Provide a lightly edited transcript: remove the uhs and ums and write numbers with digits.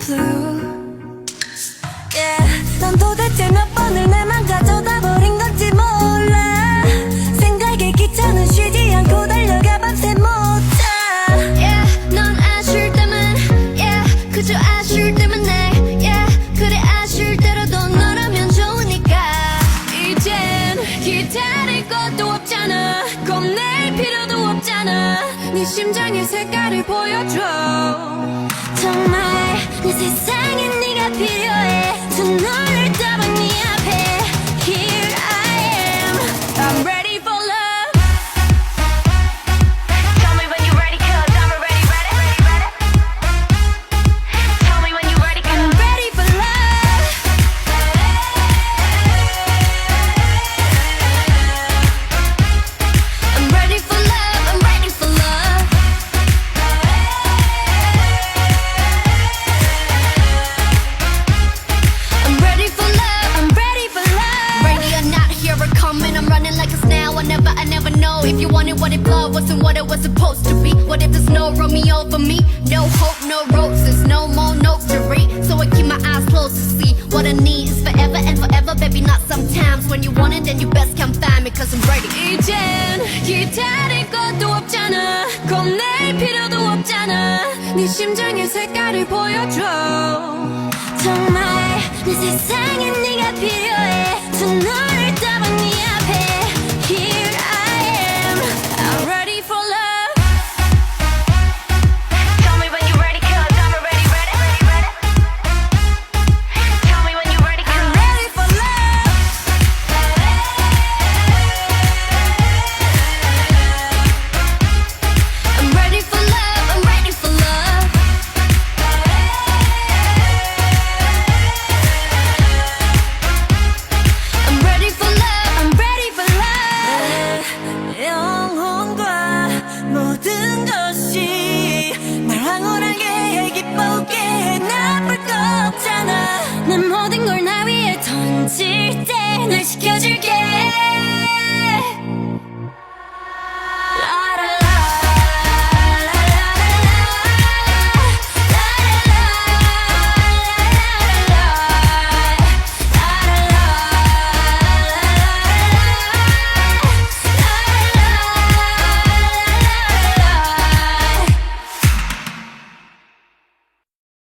blue. Yeah, 넌 도대체 몇 번을 내맘 가져다 버린 건지 몰라. 생각에 기차는 쉬지 않고 달려가 밤새 못 자. Yeah, 넌 아쉬울 때만 yeah, 그저 아쉬울 때만 내 yeah, 그래 아쉬울 때라도 너라면 좋으니까. 이젠 기다릴 것도 없잖아. 겁낼 필요도 없잖아. 네 심장의 색깔을 보여줘. 정말 내 세상엔 네가 필요해. 두 눈을 떠본 네 앞에 Here I am. I'm ready for love. Tell me when you're ready, 'cause I'm already ready. Tell me when you're ready, 'cause I'm ready for love. I'm ready for love, I'm ready for love. I'm ready for love, I'm ready for love. ready or not, here it coming. I'm running like a snail. I never know if you wanted what if love wasn't what it was supposed to be. What if there's no Romeo for me? No hope, no roses, no more notes to read. So I keep my eyes closed to see what I need is forever and forever, baby, not sometimes. When you want it, then you best come find me, 'cause I'm ready. 이젠 기다릴 것도 없잖아. 겁낼 필요도 없잖아. 네 심장의 색깔을 보여줘. 정말 내 세상엔 네가 필요해. 두 눈을